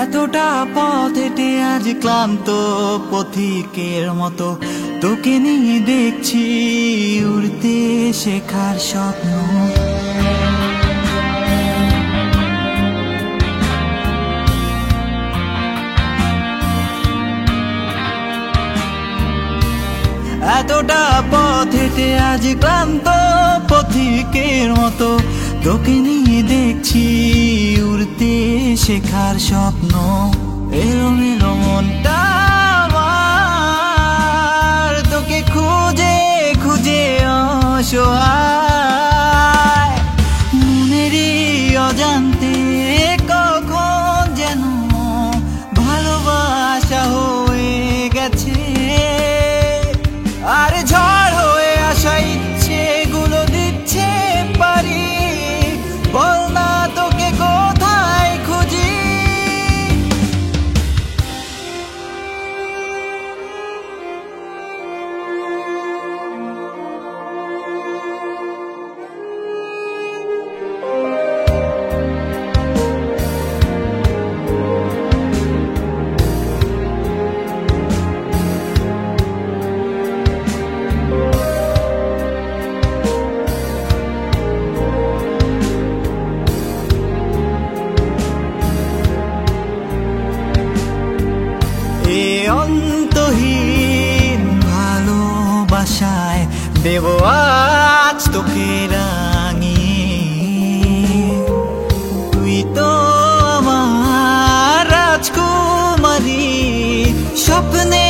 এতটা পথ হেঁটে আজ ক্লান্ত পথিকের মতো তোকে নিয়ে দেখছি উড়তে শেখার স্বপ্ন। এতটা পথ হেঁটে আজ ক্লান্ত পথিকের মতো তোকে নিয়ে দেখছি উড়তে শেখার স্বপ্ন। এলোমেলো মনটা আমার তোকে খুঁজে খুঁজে অসহায়, মনেরই অজান্তে কখন যেন ভালোবাসা হয়ে গেছে। আর ঝড় হয়ে আসা ইচ্ছেগুলো দিচ্ছে পারি, বল না তোকে কোথায় খুঁজি। অন্তহীন ভালোবাসায় দেব আজ তোকে রাঙিয়ে, তুই তো আমার রাজকুমারী স্বপ্নে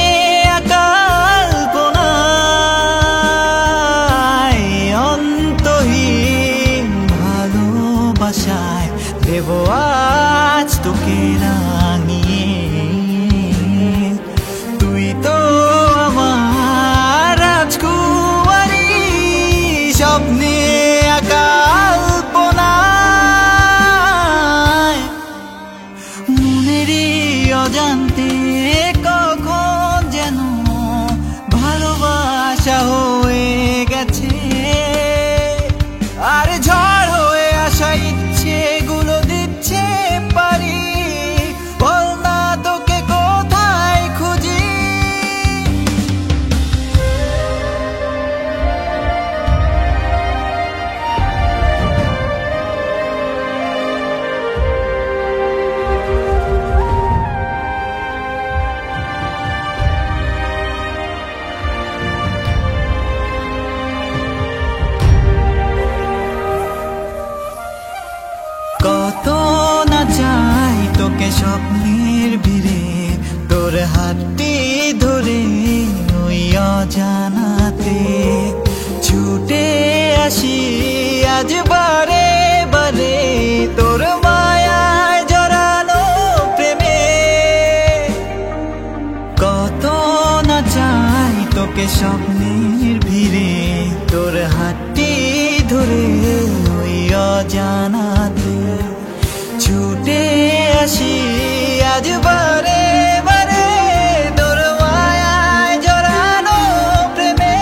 কল্পনায়। অন্তহীন ভালোবাসায় দেব আজ তোকে রাঙিয়ে, তুই তো আমার রাজকুমারী স্বপ্নে কল্পনায়। মনেরই অজান্তে কখন যেন ভালোবাসা হয়ে গেছে। আর ঝড় হয়ে আসা ইচ্ছেগুলো দিচ্ছে পারি, বল না তোকে কোথায় খুঁজি। কত না চাই তোকে স্বপ্নের ভিড়ে, তোর হাতটি ধরে ওই অজানাতে ছুটে আসি আজ বারে বারে তোর মায়ায় জড়ানো প্রেমে। কত না চাই তোকে স্বপ্নের ভিড়ে, তোর হাতটি ধরে ওই অজানাতে ছুটে আসি আজ বারে বারে তোর মায়ায় জড়ানো প্রেমে।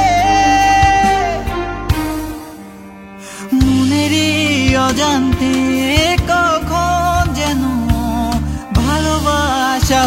মনেরই অজান্তে কখন যেন ভালোবাসা